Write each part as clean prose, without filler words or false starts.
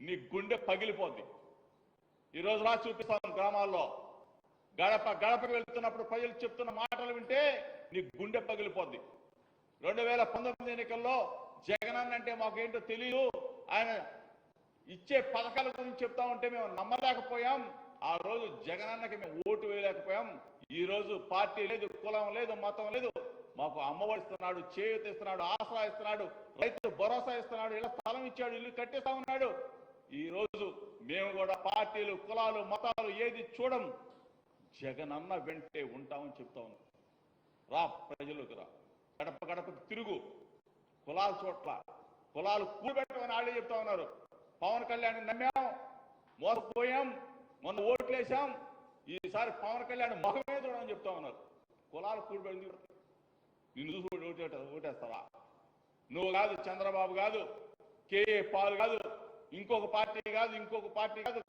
నీ గుండె పగిలిపోద్ది. ఈరోజు రా చూపిస్తాను గ్రామాల్లో గడప గడపకి వెళ్తున్నప్పుడు ప్రజలు చెప్తున్న మాటలు వింటే నీ గుండె పగిలిపోద్ది. 2019 ఎన్నికల్లో జగనన్న అంటే మాకేంటో తెలియదు, ఆయన ఇచ్చే పథకాల గురించి చెప్తా ఉంటే మేము నమ్మలేకపోయాం. ఆ రోజు జగనన్నకి మేము ఓటు వేయలేకపోయాం. ఈ రోజు పార్టీ లేదు, కులం లేదు, మతం లేదు, మాకు అమ్మఒడి ఇస్తున్నాడు, చేయూత ఇస్తున్నాడు, ఆసరా ఇస్తున్నాడు, రైతు భరోసా ఇస్తున్నాడు, ఇలా స్థలం ఇచ్చాడు, ఇల్లు కట్టిస్తా ఉన్నాడు. ఈ రోజు మేము కూడా పార్టీలు, కులాలు, మతాలు ఏది చూడం, జగనన్న వెంటే ఉంటామని చెప్తా ఉన్నాం. రా ప్రజలకు రా, గడప గడపకు తిరుగు, కులాల చోట్ల కులాలు కూడబెట్టమని వాళ్ళే చెప్తా ఉన్నారు. పవన్ కళ్యాణ్ నమ్మాం, మోసపోయాం, మొన్న ఓట్లేసాం, ఈసారి పవన్ కళ్యాణ్ మొహమే చూడమని చెప్తా ఉన్నారు. కులాలు కూడబెట్టి నిన్ను చూసి ఓటేస్తావా? నువ్వు కాదు, చంద్రబాబు కాదు, కేఏ పాల్ కాదు, ఇంకొక పార్టీ కాదు, ఇంకొక పార్టీ కాదు,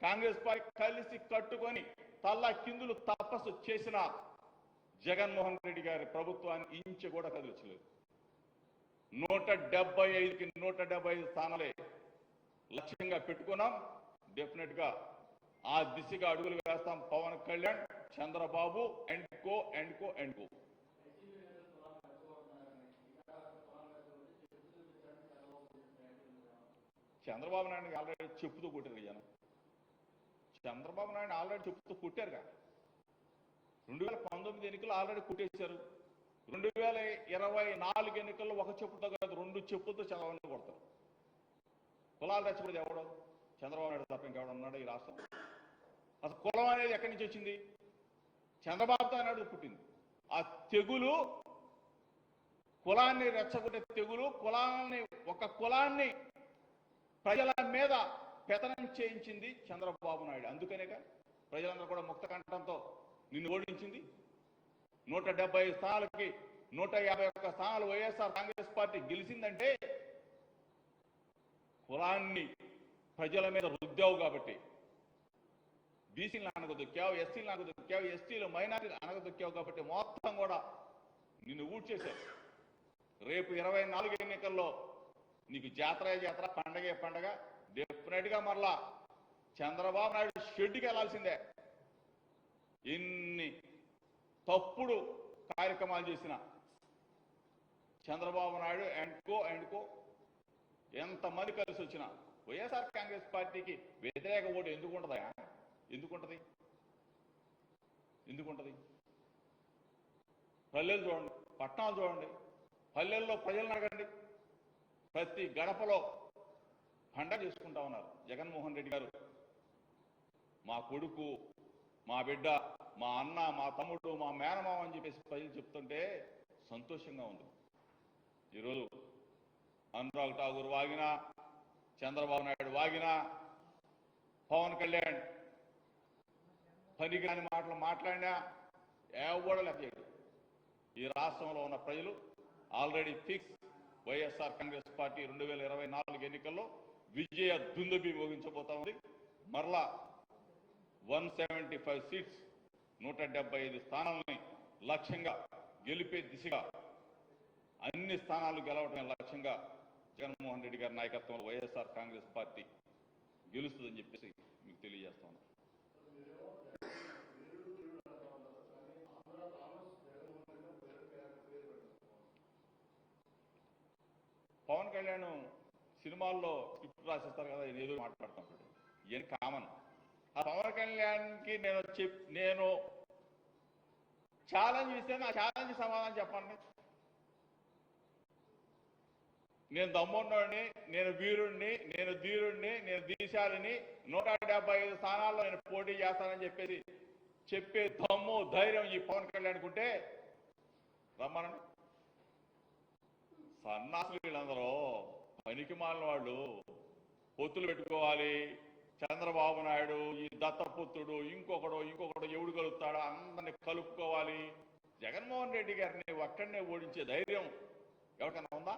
కాంగ్రెస్ పార్టీ కలిసి కట్టుకొని తల్ల కిందులు తపస్సు చేసిన జగన్మోహన్ రెడ్డి గారి ప్రభుత్వాన్ని ఇంచు కూడా కదిలించలేదు. 175కి 175 స్థానాలే లక్ష్యంగా పెట్టుకున్నాం. డెఫినెట్ గా ఆ దిశగా అడుగులు వేస్తాం. Pawan Kalyan, Chandrababu and co and co and co. Chandrababu Naidu already చెప్పుతూ కొట్టారు జనం. చంద్రబాబు నాయుడు ఆల్రెడీ చెప్పుతూ కొట్టారుగా. 2019 ఎన్నికలు ఆల్రెడీ కొట్టేశారు. 2024 ఎన్నికల్లో ఒక చెప్పుతో కాదు, 2 చెప్పులతో చంద్రబాబు కొడతారు. కులాలు రెచ్చగొడేది ఎవడో? చంద్రబాబు నాయుడు తప్ప ఇంకెవడు ఉన్నాడు ఈ రాష్ట్రం? అసలు కులం అనేది ఎక్కడి నుంచి వచ్చింది? చంద్రబాబుతో నాయుడు పుట్టింది. ఆ తెగులు, కులాన్ని రెచ్చగొట్టే తెగులు, ఒక కులాన్ని ప్రజల మీద పెత్తనం చేయించింది చంద్రబాబు నాయుడు. అందుకనేగా ప్రజలందరూ కూడా ముక్త కంఠంతో నిన్ను ఓడించింది. 175 స్థానాలకి 151 స్థానాలు వైఎస్ఆర్ కాంగ్రెస్ పార్టీ గెలిచిందంటే కులాన్ని ప్రజల మీద రుద్దావు కాబట్టి. బీసీలను అనగదొక్కావు, ఎస్సీలను అనగదొక్కావు, ఎస్టీలు మైనారిటీలు అనగదొక్కావు కాబట్టి మొత్తం కూడా నిన్ను ఊడ్చేశారు. రేపు 24 ఎన్నికల్లో నీకు జాతర పండగే పండగ. డెఫినెట్ గా మరలా చంద్రబాబు నాయుడు షెడ్డుకి వెళ్లాల్సిందే. ఎన్ని తప్పుడు కార్యక్రమాలు చేసిన చంద్రబాబు నాయుడు అండ్ కో ఎంతమంది కలిసి వచ్చిన వైఎస్ఆర్ కాంగ్రెస్ పార్టీకి వ్యతిరేక ఓటు ఎందుకుంటుందా? ఎందుకుంటది? పల్లెలు చూడండి, పట్టణాలు చూడండి, పల్లెల్లో ప్రజలను అడగండి. ప్రతి గడపలో పండగ చేసుకుంటా ఉన్నారు. జగన్మోహన్ రెడ్డి గారు మా కొడుకు, మా బిడ్డ, మా అన్న, మా తమ్ముడు, మా మేనమామ అని చెప్పేసి ప్రజలు చెప్తుంటే సంతోషంగా ఉంది. ఈరోజు అనురాగ్ ఠాగూర్ వాగినా, చంద్రబాబు నాయుడు వాగినా, పవన్ కళ్యాణ్ పనికిరాని మాటలు మాట్లాడినా ఎవడో లెక్క చేయడు. ఈ రాష్ట్రంలో ఉన్న ప్రజలు already fix. YSR Congress party 2024 ఎన్నికల్లో విజయ దుందుబి మోగించబోతా ఉంది. మరలా 175 సీట్స్, 175 స్థానాలని లక్ష్యంగా గెలిపే దిశగా, అన్ని స్థానాలు గెలవటమే లక్ష్యంగా జగన్మోహన్ రెడ్డి గారి నాయకత్వంలో వైఎస్ఆర్ కాంగ్రెస్ పార్టీ గెలుస్తుందని చెప్పేసి మీకు తెలియజేస్తాను. పవన్ కళ్యాణ్ సినిమాల్లో స్క్రిప్ట్ రాసిస్తారు కదా, ఏదో మాట్లాడుతుంటాడు. ఏం కామన్. ఆ పవన్ కళ్యాణ్కి నేను ఛాలెంజ్ ఇస్తే నా ఛాలెంజ్ సమాధానం చెప్పండి. నేను దమ్మున్నోడిని, నేను వీరుణ్ణి, నేను ధీరుణ్ణి, నేను దీశాలిని, 175 స్థానాల్లో నేను పోటీ చేస్తానని చెప్పేసి చెప్పే దమ్ము, ధైర్యం ఈ పవన్ కళ్యాణ్కి ఉంటే రమ్మనండి. సన్నాసులు వీళ్ళందరూ పనికి మాలిన వాళ్ళు. పొత్తులు పెట్టుకోవాలి. చంద్రబాబు నాయుడు, ఈ దత్తపుత్రుడు, ఇంకొకడు ఎవడు కలుపుతాడో అందరినీ కలుపుకోవాలి. జగన్మోహన్ రెడ్డి గారిని ఒక్కడనే ఓడించే ధైర్యం ఎవరికైనా ఉందా?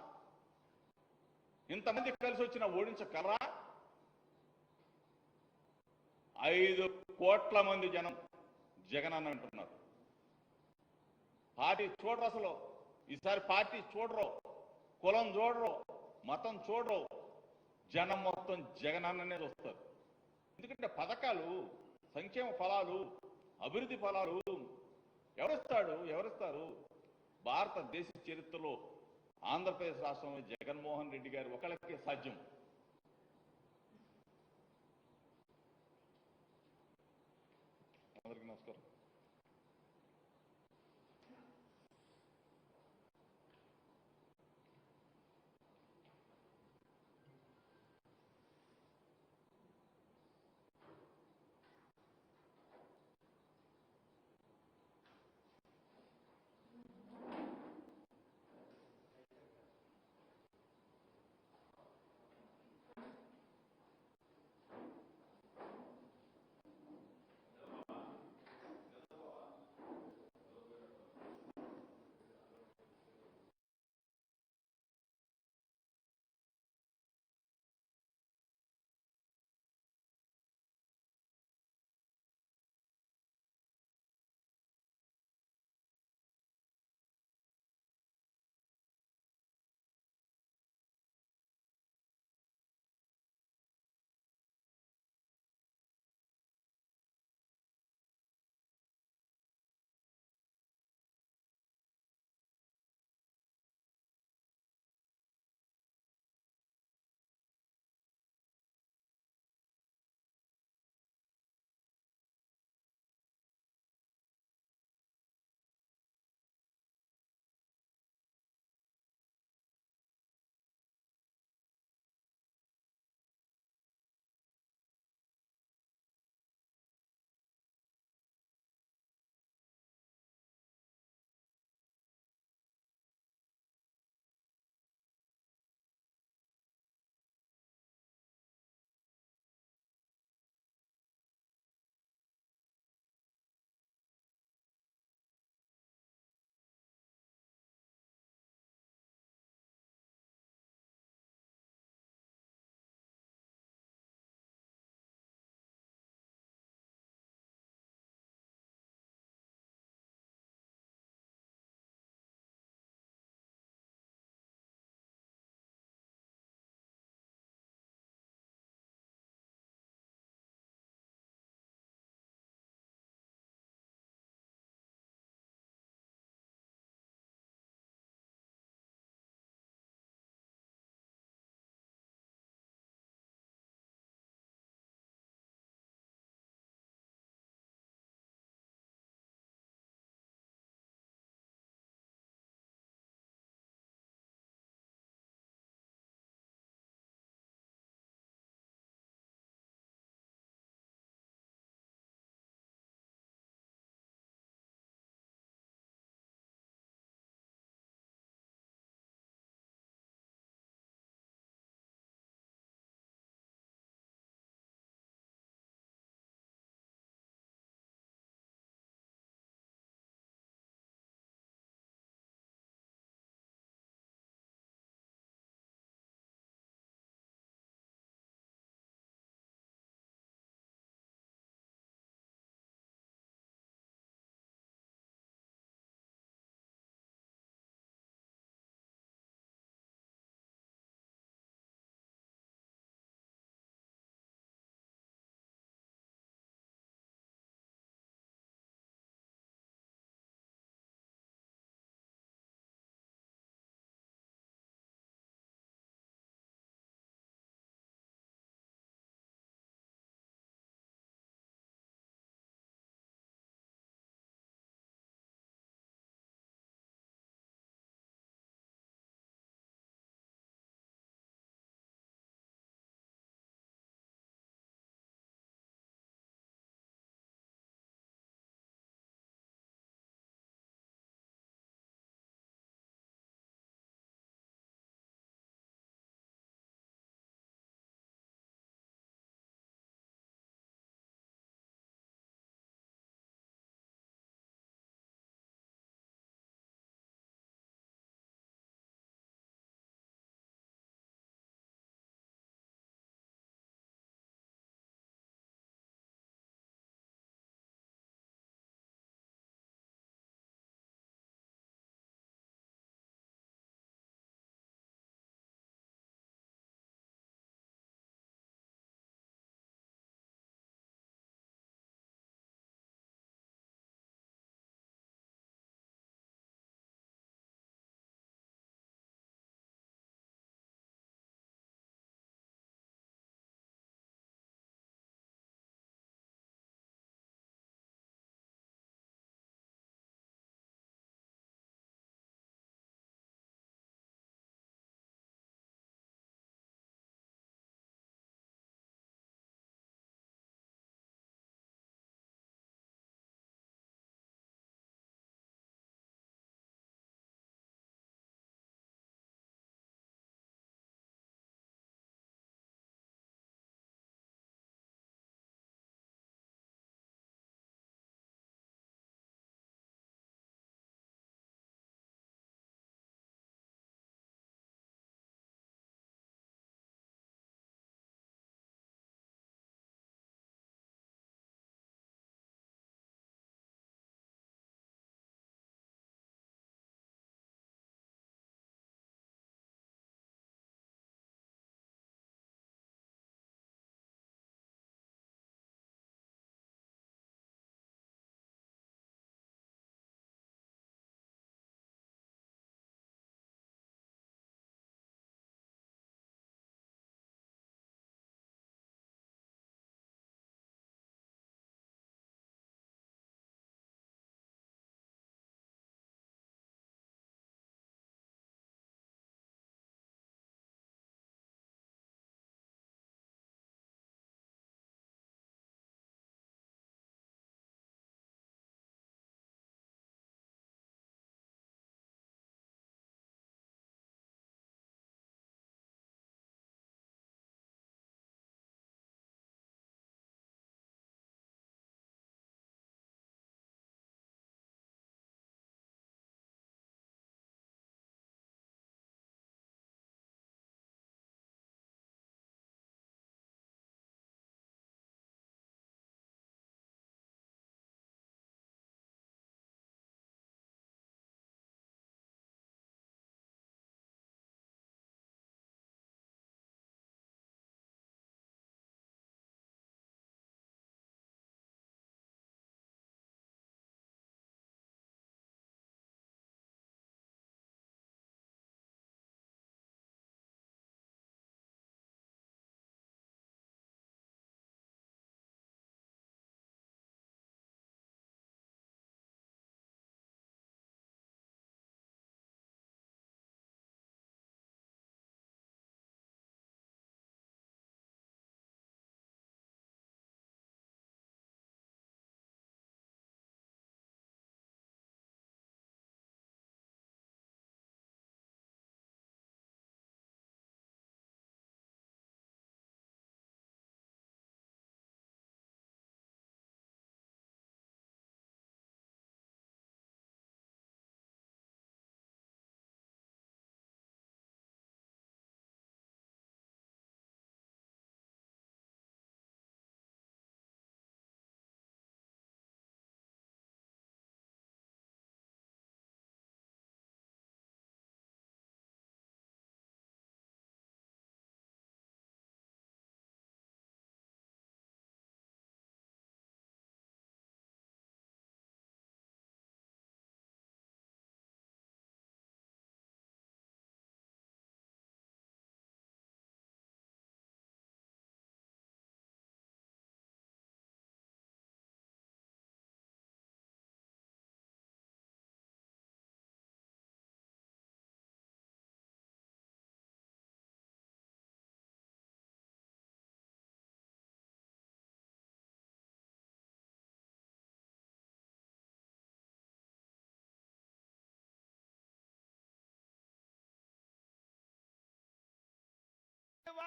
ఇంతమంది కలిసి వచ్చినా ఓడించగలరా? 5 కోట్ల మంది జనం జగన్ అన్న అంటున్నారు. పార్టీ చూడరు. అసలు ఈసారి పార్టీ చూడరు, కులం చూడరు, మతం చూడరు, జనం మొత్తం జగనన్ననే చూస్తారు. ఎందుకంటే పథకాలు, సంక్షేమ ఫలాలు, అభివృద్ధి ఫలాలు ఎవరిస్తారు? భారతదేశ చరిత్రలో ఆంధ్రప్రదేశ్ రాష్ట్రంలో జగన్మోహన్ రెడ్డి గారు ఒకళ్ళకే సాధ్యం. అందరికీ నమస్కారం.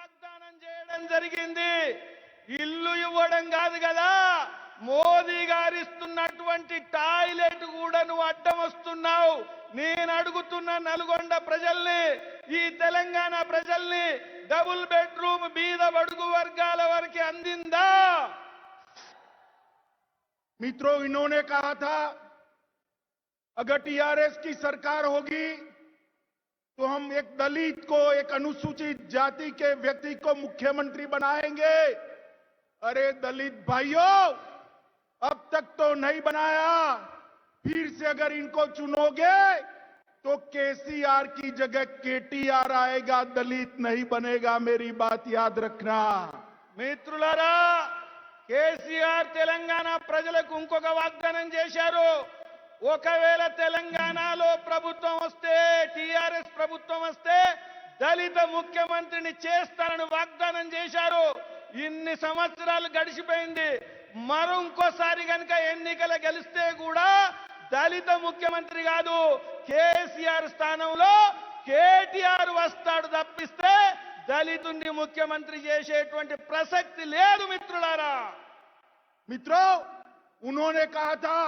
వాగ్దానం చేయడం జరిగింది. ఇల్లు ఇవ్వడం కాదు కదా, మోదీ గారు ఇస్తున్నటువంటి టాయిలెట్ కూడా నువ్వు అడ్డం వస్తున్నావు. నేను అడుగుతున్న నల్గొండ ప్రజల్ని, ఈ తెలంగాణ ప్రజల్ని, డబుల్ బెడ్రూమ్ బీద బడుగు వర్గాల వరకు అందిందా? मित्रों, इन्होंने कहा था अगर टीआरएस की सरकार होगी तो हम एक दलित को, एक अनुसूचित जाति के व्यक्ति को मुख्यमंत्री बनाएंगे। अरे दलित भाइयों, अब तक तो नहीं बनाया, फिर से अगर इनको चुनोगे तो केसीआर की जगह केटीआर आएगा, दलित नहीं बनेगा। मेरी बात याद रखना। మిత్రులారా, కేసీఆర్ తెలంగాణ ప్రజలకు ఇంకొక వాగ్దానం చేశారు. ఒకవేళ తెలంగాణలో ప్రభుత్వం వస్తే, టీఆర్ఎస్ ప్రభుత్వం వస్తే దళిత ముఖ్యమంత్రిని చేస్తారని వాగ్దానం చేశారు. ఇన్ని సంవత్సరాలు గడిచిపోయింది. మరో ఇంకోసారి గనుక ఎన్నికలు గెలిస్తే కూడా దళిత ముఖ్యమంత్రి కాదు, కేసీఆర్ స్థానంలో కేటీఆర్ వస్తాడు తప్పిస్తే దళితుని ముఖ్యమంత్రి చేసేటువంటి ప్రసక్తి లేదు మిత్రులారా. मित्रों, उन्होंने कहा था,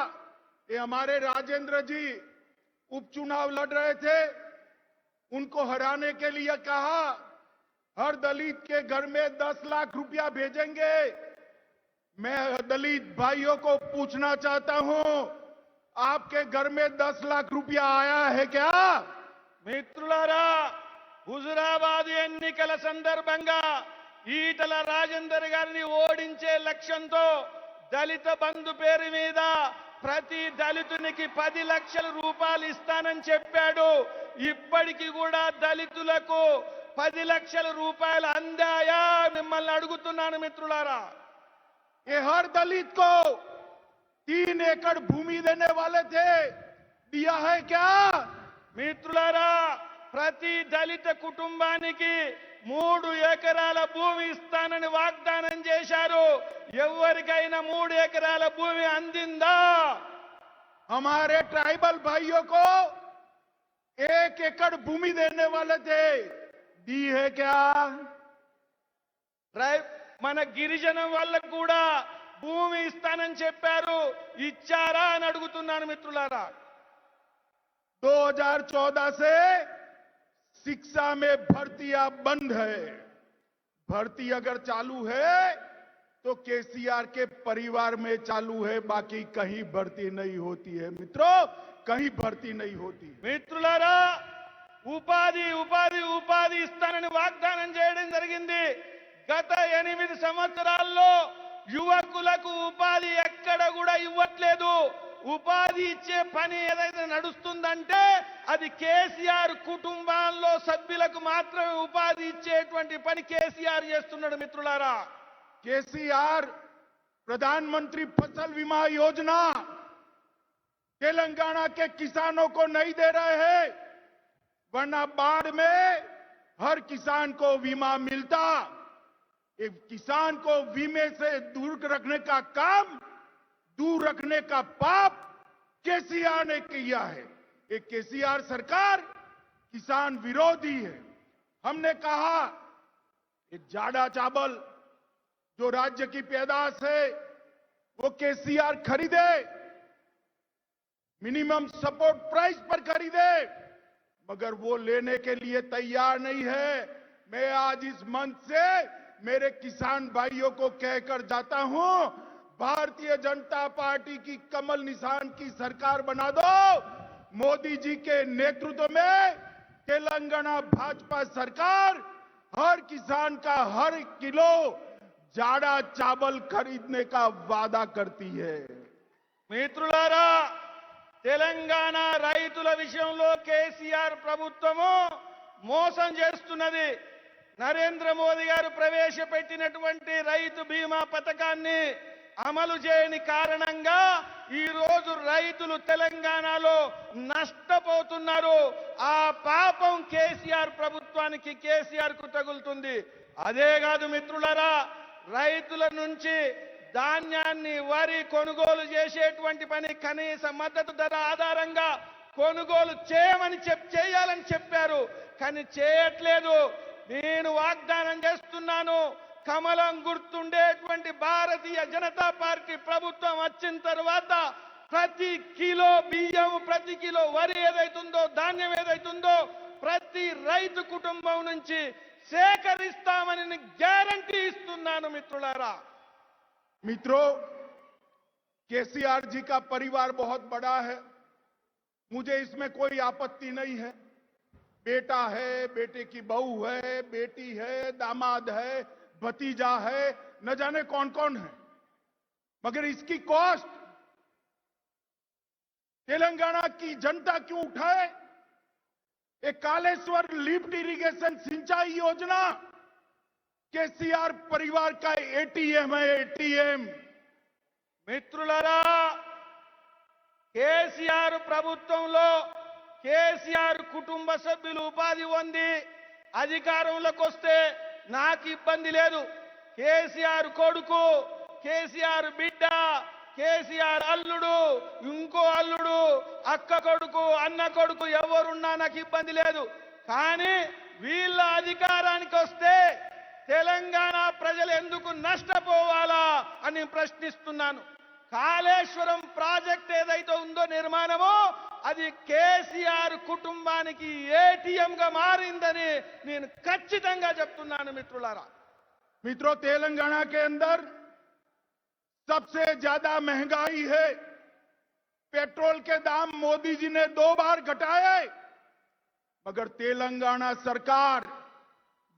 ये हमारे राजेंद्र जी उपचुनाव लड़ रहे थे, उनको हराने के लिए कहा हर दलित के घर में 10 लाख रुपया भेजेंगे। मैं दलित भाइयों को पूछना चाहता हूं, आपके घर में 10 लाख रुपया आया है क्या? మిత్రులారా, హుజురాబాద్ ఎన్నికల సందర్భంగా ఈటల రాజేందర్ గారిని ఓడించే లక్ష్యంతో దళిత బంధు పేరు మీద ప్రతి దళితునికి 10 లక్షల రూపాయలు ఇస్తానని చెప్పాడు. ఇప్పటికి కూడా దళితులకు 10 లక్షల రూపాయలు అందాయా? మిమ్మల్ని అడుగుతున్నాను మిత్రులారా. ये हर दलित को 3 एकड़ भूमि देने वाले थे, दिया है क्या? మిత్రులారా, ప్రతి దళిత కుటుంబానికి 3 ఎకరాల భూమి ఇస్తానని వాగ్దానం చేశారు. ఎవరికైనా 3 ఎకరాల భూమి అందిందా? हमारे ट्राइबल भाइयों को 1 एकड़ भूमि देने वाले थे, दी है क्या? మన గిరిజన వాళ్ళకు కూడా భూమి ఇస్తానని చెప్పారు, ఇచ్చారా అని అడుగుతున్నాను మిత్రులారా. 2014 से शिक्षा में भर्तियां बंद है। भर्ती अगर चालू है तो केसीआर के परिवार में चालू है, बाकी कहीं भर्ती नहीं होती है। मित्रों, कहीं भर्ती नहीं होती। మిత్రులారా, ఉపాధి ఇస్తానని వాగ్దానం చేయడం జరిగింది. గత 8 సంవత్సరాల్లో యువకులకు ఉపాధి ఎక్కడ కూడా ఇవ్వట్లేదు. ఉపాధి ఇచ్చే పని ఏదైతే నడుస్తుందంటే అది కేసీఆర్ కుటుంబాల్లో సభ్యులకు మాత్రమే ఉపాధి ఇచ్చేటువంటి పని కేసీఆర్ చేస్తున్నాడు మిత్రులారా. केसीआर प्रधानमंत्री फसल बीमा योजना तेलंगाना के किसानों को नहीं दे रहे हैं, वरना बाढ़ में हर किसान को बीमा मिलता। एक किसान को बीमे से दूर रखने का काम, दूर रखने का पाप केसीआर ने किया है। एक केसीआर सरकार किसान विरोधी है। हमने कहा एक जाड़ा चावल जो राज्य की पैदाश है वो केसीआर खरीदे, मिनिमम सपोर्ट प्राइस पर खरीदे, मगर वो लेने के लिए तैयार नहीं है। मैं आज इस मंच से मेरे किसान भाइयों को कहकर जाता हूं, भारतीय जनता पार्टी की कमल निशान की सरकार बना दो। मोदी जी के नेतृत्व में तेलंगाना भाजपा सरकार हर किसान का हर किलो जाड़ा चावल खरीदने का वादा करती है। మిత్రులారా, తెలంగాణ రైతుల విషయంలో కేసీఆర్ ప్రభుత్వము మోసం చేస్తున్నది. నరేంద్ర మోదీ గారు ప్రవేశపెట్టినటువంటి రైతు బీమా పథకాన్ని అమలు చేయని కారణంగా ఈ రోజు రైతులు తెలంగాణలో నష్టపోతున్నారు. ఆ పాపం కేసీఆర్ ప్రభుత్వానికి, కేసీఆర్ కు తగులుతుంది. అదే కాదు మిత్రులారా, రైతుల నుంచి ధాన్యాన్ని, వరి కొనుగోలు చేసేటువంటి పని కనీస మద్దతు ధర ఆధారంగా కొనుగోలు చేయాలని చెప్పారు, కానీ చేయట్లేదు. నేను వాగ్దానం చేస్తున్నాను, కమలం గుర్తుండేటువంటి భారతీయ జనతా పార్టీ ప్రభుత్వం వచ్చిన తర్వాత ప్రతి కిలో బియ్యం, ప్రతి కిలో వరి ఏదైతుందో, ధాన్యం ఏదైతుందో ప్రతి రైతు కుటుంబం నుంచి సేకరిస్తామని గ్యారంటీ ఇస్తున్నాను మిత్రులారా. मित्रों, केसीआर जी का परिवार बहुत बड़ा है, मुझे इसमें कोई आपत्ति नहीं है। बेटा है, बेटे की बहू है, बेटी है, दामाद है, भतीजा है, न जाने कौन कौन है, मगर इसकी कॉस्ट तेलंगाना की जनता क्यों उठाए? एक कालेश्वर लिफ्ट इरिगेशन सिंचाई योजना केसीआर परिवार का एटीएम है, एटीएम। మిత్రులారా, కేసీఆర్ ప్రభుత్వంలో కేసీఆర్ కుటుంబ సభ్యులు ఉపాధి పొంది అధికారంలోకి వస్తే నాకు ఇబ్బంది లేదు. కేసీఆర్ కొడుకు, కేసీఆర్ బిడ్డ, కేసీఆర్ అల్లుడు, ఇంకో అల్లుడు, అక్క కొడుకు, అన్న కొడుకు ఎవరున్నా నాకు ఇబ్బంది లేదు. కానీ వీళ్ళ అధికారానికి వస్తే తెలంగాణ ప్రజలు ఎందుకు నష్టపోవాలా అని ప్రశ్నిస్తున్నాను. కాళేశ్వరం ప్రాజెక్ట్ ఏదైతే ఉందో నిర్మాణమో, అది కేసీఆర్ కుటుంబానికి ఏటీఎం గా మారిందని నేను ఖచ్చితంగా చెప్తున్నాను మిత్రులారా. मित्रों, तेलंगाना के अंदर सबसे ज्यादा महंगाई है। पेट्रोल के दाम मोदी जी ने 2 बार घटाए, मगर तेलंगाना सरकार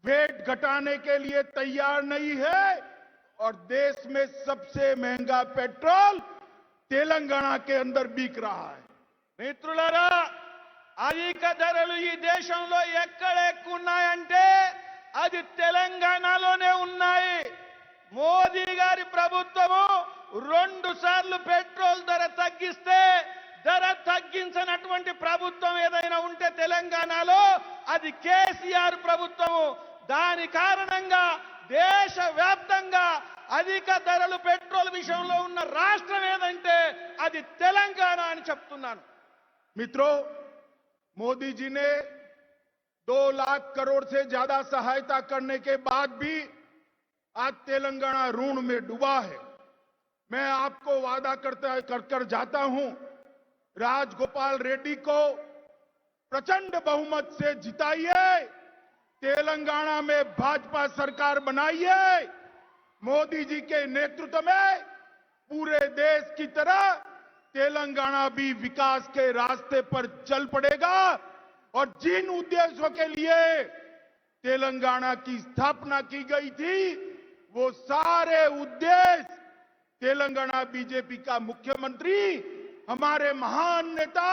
वेट घटाने के लिए तैयार नहीं है और देश में सबसे महंगा पेट्रोल तेलंगाना के अंदर बिक रहा है। మిత్రులారా, అధిక ధరలు ఈ దేశంలో ఎక్కడ ఎక్కువ ఉన్నాయంటే అది తెలంగాణలోనే ఉన్నాయి. మోదీ గారి ప్రభుత్వము 2 సార్లు పెట్రోల్ ధర తగ్గిస్తే, ధర తగ్గించినటువంటి ప్రభుత్వం ఏదైనా ఉంటే తెలంగాణలో అది కేసీఆర్ ప్రభుత్వము. దాని కారణంగా దేశవ్యాప్తంగా అధిక ధరలు పెట్రోల్ విషయంలో ఉన్న రాష్ట్రం ఏదంటే అది తెలంగాణ అని చెప్తున్నాను. मित्रों, मोदी जी ने 2 लाख करोड़ से ज्यादा सहायता करने के बाद भी आज तेलंगाना ऋण में डूबा है। मैं आपको वादा कर जाता हूं, राजगोपाल रेड्डी को प्रचंड बहुमत से जिताइए, तेलंगाना में भाजपा सरकार बनाइए। मोदी जी के नेतृत्व में पूरे देश की तरह तेलंगाना भी विकास के रास्ते पर चल पड़ेगा और जिन उद्देश्यों के लिए तेलंगाना की स्थापना की गई थी, वो सारे उद्देश्य तेलंगाना बीजेपी का मुख्यमंत्री हमारे महान नेता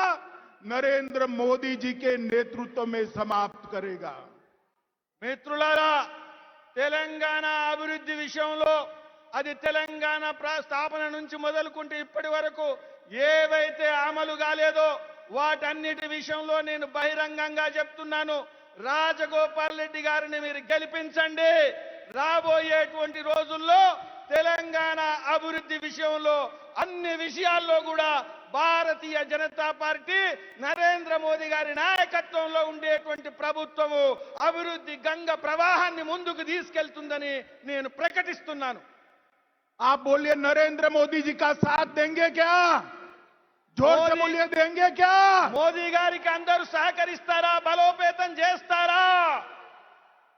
नरेंद्र मोदी जी के नेतृत्व में समाप्त करेगा। మిత్రులారా, తెలంగాణ అభివృద్ధి విషయంలో అది తెలంగాణ స్థాపన నుంచి మొదలుకుంటే ఇప్పటి వరకు ఏవైతే అమలు కాలేదో వాటన్నిటి విషయంలో నేను బహిరంగంగా చెప్తున్నాను. రాజగోపాల్ రెడ్డి గారిని మీరు గెలిపించండి. రాబోయేటువంటి రోజుల్లో తెలంగాణ అభివృద్ధి విషయంలో అన్ని విషయాల్లో కూడా భారతీయ జనతా పార్టీ నరేంద్ర మోదీ గారి నాయకత్వంలో ఉండేటువంటి ప్రభుత్వము అభివృద్ధి గంగ ప్రవాహాన్ని ముందుకు తీసుకెళ్తుందని నేను ప్రకటిస్తున్నాను. आप बोलिए, नरेंद्र मोदी जी का साथ देंगे क्या? जोर से बोलिए, देंगे क्या? మోదీ గారికి అందరూ సహకరిస్తారా? బలోపేతం చేస్తారా?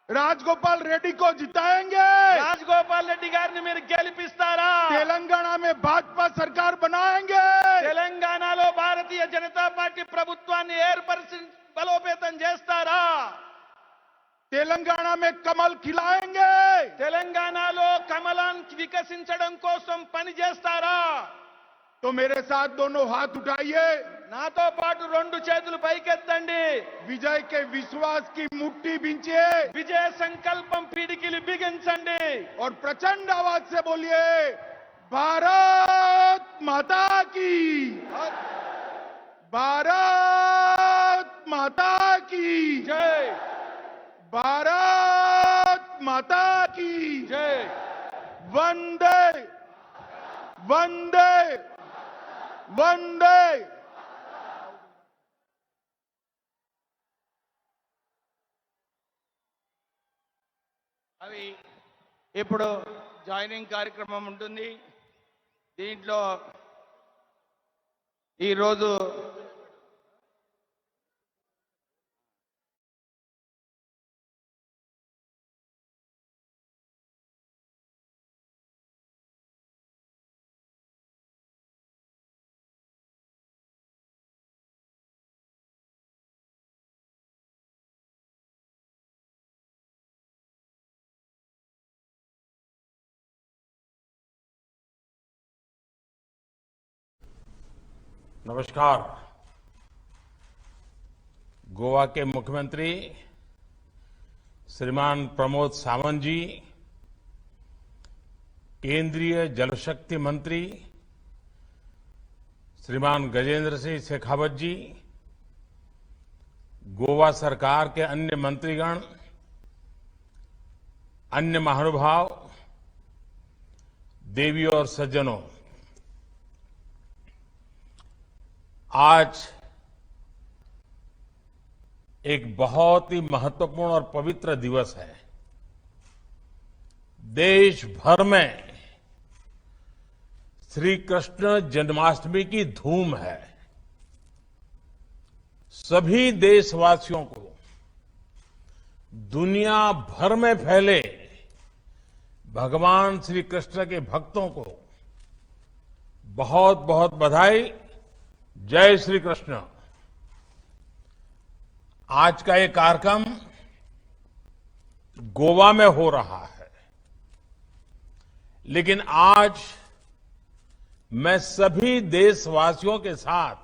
राजगोपाल रेड्डी को जिताएंगे? రాజగోపాల్ రెడ్డి గారిని మీరు గెలిపిస్తారా? तेलंगाना में भाजपा सरकार बनाएंगे? తెలంగాణలో భారతీయ జనతా పార్టీ ప్రభుత్వాన్ని ఏర్పరిచి బలోపేతం చేస్తారా? तेलंगाना में कमल खिलाएंगे? తెలంగాణలో కమలాన్ని వికసించడం కోసం పని చేస్తారా? तो मेरे साथ दोनों हाथ उठाइए, నాతో పాటు 2 చేతులు పైకెత్తండి. विजय के विश्वास की मुट्ठी बिंचिए విజయ సంకల్పం పిడికిలి బిగించండి. और प्रचंड आवाज से बोलिए, भारत माता की, भारत माता की జై भारत माता की జై. वंदे वंदे वंदे। అవి ఇప్పుడు జాయినింగ్ కార్యక్రమం ఉంటుంది. దీంట్లో ఈరోజు नमस्कार। गोवा के मुख्यमंत्री श्रीमान प्रमोद सावंत जी, केंद्रीय जल शक्ति मंत्री श्रीमान गजेंद्र सिंह शेखावत जी, गोवा सरकार के अन्य मंत्रीगण, अन्य महानुभाव, देवियों और सज्जनों, आज एक बहुत ही महत्वपूर्ण और पवित्र दिवस है। देश भर में श्री कृष्ण जन्माष्टमी की धूम है। सभी देशवासियों को, दुनिया भर में फैले भगवान श्री कृष्ण के भक्तों को बहुत बहुत बधाई। जय श्री कृष्ण। आज का ये कार्यक्रम गोवा में हो रहा है, लेकिन आज मैं सभी देशवासियों के साथ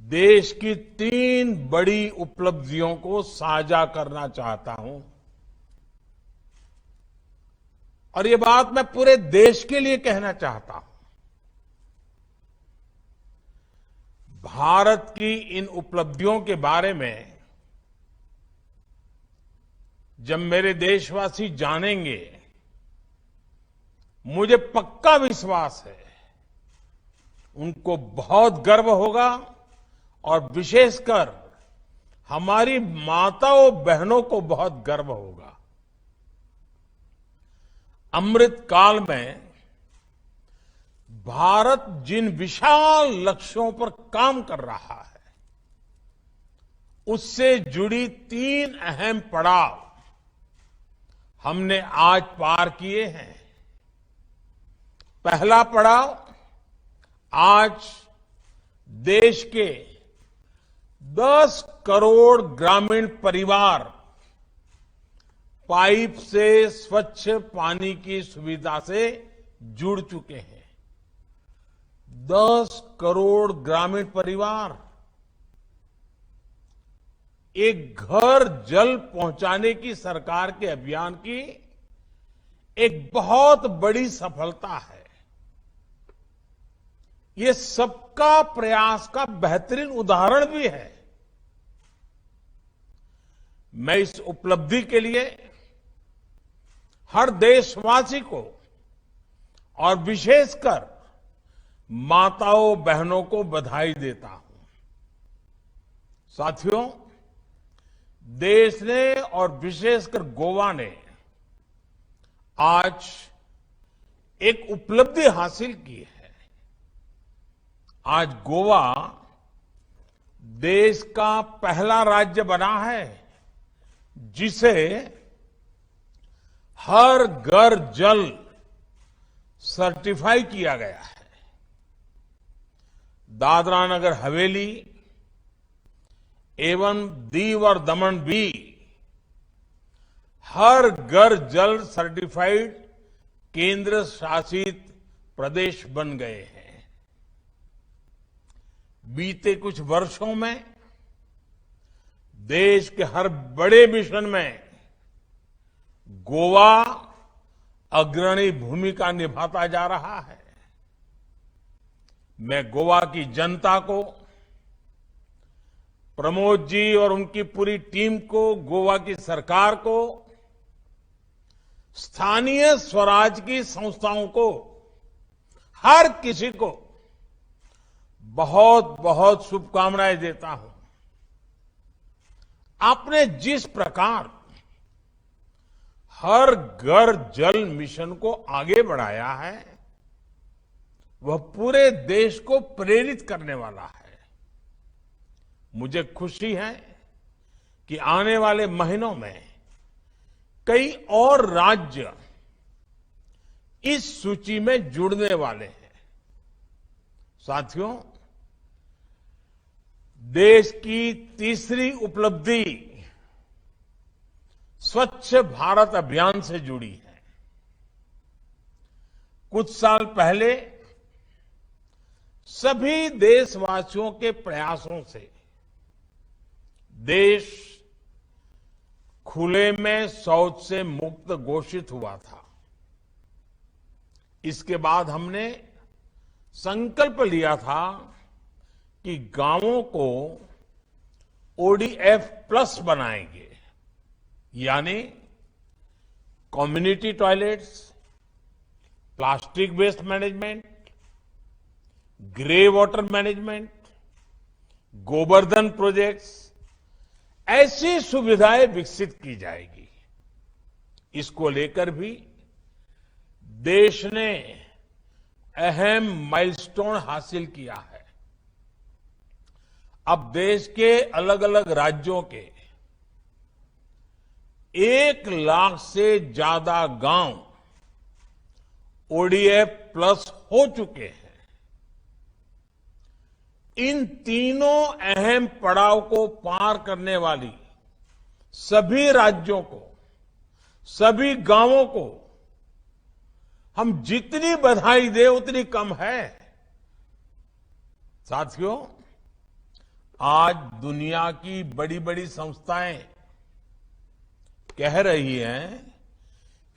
देश की 3 बड़ी उपलब्धियों को साझा करना चाहता हूं। और ये बात मैं पूरे देश के लिए कहना चाहता हूं। भारत की इन उपलब्धियों के बारे में जब मेरे देशवासी जानेंगे, मुझे पक्का विश्वास है उनको बहुत गर्व होगा और विशेषकर हमारी माताओं बहनों को बहुत गर्व होगा। अमृत काल में भारत जिन विशाल लक्ष्यों पर काम कर रहा है, उससे जुड़ी 3 अहम पड़ाव हमने आज पार किए हैं। पहला पड़ाव, आज देश के 10 करोड़ ग्रामीण परिवार पाइप से स्वच्छ पानी की सुविधा से जुड़ चुके हैं। 10 करोड़ ग्रामीण परिवार एक घर जल पहुंचाने की सरकार के अभियान की एक बहुत बड़ी सफलता है। ये सबका प्रयास का बेहतरीन उदाहरण भी है। मैं इस उपलब्धि के लिए हर देशवासी को और विशेषकर माताओं बहनों को बधाई देता हूं। साथियों, देश ने और विशेषकर गोवा ने आज एक उपलब्धि हासिल की है। आज गोवा देश का पहला राज्य बना है जिसे हर घर जल सर्टिफाई किया गया है। दादरा नगर हवेली एवं दीव और दमन भी हर घर जल सर्टिफाइड केंद्र शासित प्रदेश बन गए हैं। बीते कुछ वर्षों में देश के हर बड़े मिशन में गोवा अग्रणी भूमिका निभाता जा रहा है। मैं गोवा की जनता को, प्रमोद जी और उनकी पूरी टीम को, गोवा की सरकार को, स्थानीय स्वराज की संस्थाओं को, हर किसी को बहुत बहुत शुभकामनाएं देता हूं। आपने जिस प्रकार हर घर जल मिशन को आगे बढ़ाया है, वह पूरे देश को प्रेरित करने वाला है। मुझे खुशी है कि आने वाले महीनों में कई और राज्य इस सूची में जुड़ने वाले हैं। साथियों, देश की तीसरी उपलब्धि स्वच्छ भारत अभियान से जुड़ी है। कुछ साल पहले सभी देशवासियों के प्रयासों से देश खुले में शौच से मुक्त घोषित हुआ था। इसके बाद हमने संकल्प लिया था कि गांवों को ओडीएफ प्लस बनाएंगे, यानी community toilets, plastic waste management, grey water management, Gobardhan projects, ऐसी सुविधाएं विकसित की जाएगी। इसको लेकर भी देश ने अहम माइलस्टोन हासिल किया है। अब देश के अलग अलग राज्यों के 1 लाख से ज्यादा गांव ओडीएफ प्लस हो चुके हैं। इन तीनों अहम पड़ाव को पार करने वाली सभी राज्यों को, सभी गांवों को हम जितनी बधाई दें उतनी कम है। साथियों, आज दुनिया की बड़ी बड़ी संस्थाएं कह रही हैं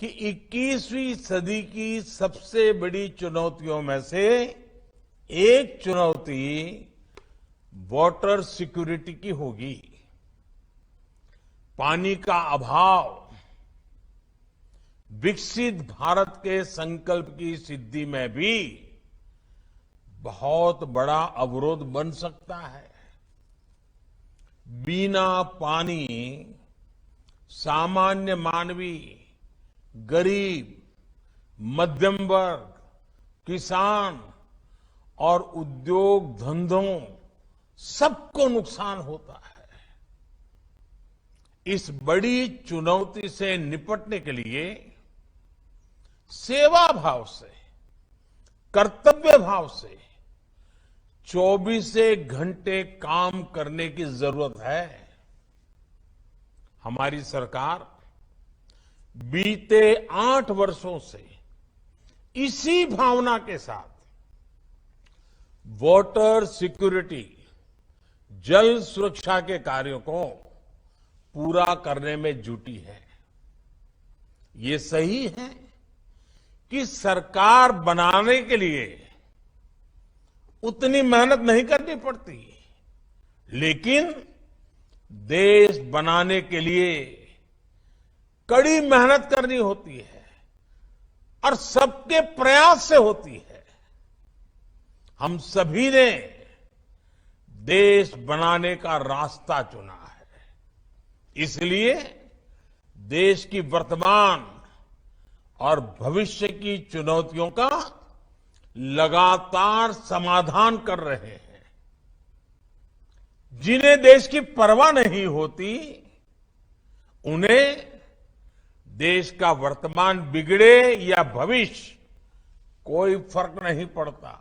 कि 21वीं सदी की सबसे बड़ी चुनौतियों में से एक चुनौती वाटर सिक्योरिटी की होगी। पानी का अभाव विकसित भारत के संकल्प की सिद्धि में भी बहुत बड़ा अवरोध बन सकता है। बिना पानी सामान्य मानवी, गरीब, मध्यम वर्ग, किसान और उद्योग धंधों सबको नुकसान होता है। इस बड़ी चुनौती से निपटने के लिए सेवा भाव से, कर्तव्य भाव से 24 घंटे काम करने की जरूरत है। हमारी सरकार बीते 8 वर्षों से इसी भावना के साथ वाटर सिक्योरिटी, जल सुरक्षा के कार्यों को पूरा करने में जुटी है। ये सही है कि सरकार बनाने के लिए उतनी मेहनत नहीं करनी पड़ती, लेकिन देश बनाने के लिए कड़ी मेहनत करनी होती है और सबके प्रयास से होती है। हम सभी ने देश बनाने का रास्ता चुना है, इसलिए देश की वर्तमान और भविष्य की चुनौतियों का लगातार समाधान कर रहे हैं। जिन्हें देश की परवाह नहीं होती, उन्हें देश का वर्तमान बिगड़े या भविष्य कोई फर्क नहीं पड़ता।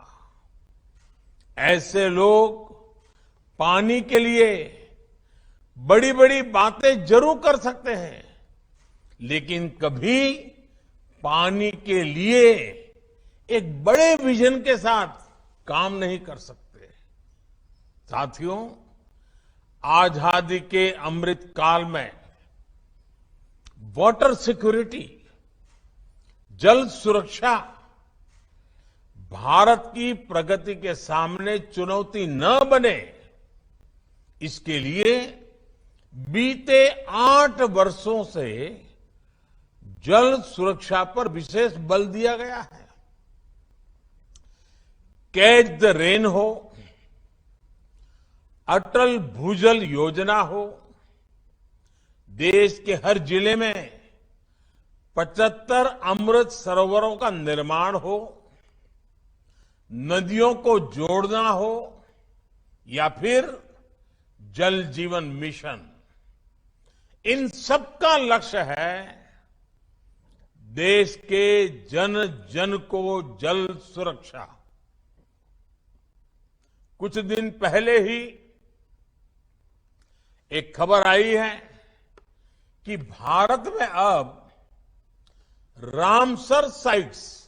ऐसे लोग पानी के लिए बड़ी बड़ी बातें जरूर कर सकते हैं, लेकिन कभी पानी के लिए एक बड़े विजन के साथ काम नहीं कर सकते। साथियों, आजादी के अमृत काल में वाटर सिक्योरिटी, जल सुरक्षा भारत की प्रगति के सामने चुनौती न बने, इसके लिए बीते 8 वर्षों से जल सुरक्षा पर विशेष बल दिया गया है। कैच द रेन हो, अटल भूजल योजना हो, देश के हर जिले में 75 अमृत सरोवरों का निर्माण हो, नदियों को जोड़ना हो या फिर जल जीवन मिशन, इन सबका लक्ष्य है देश के जन जन को जल सुरक्षा। कुछ दिन पहले ही एक खबर आई है कि भारत में अब रामसर साइट्स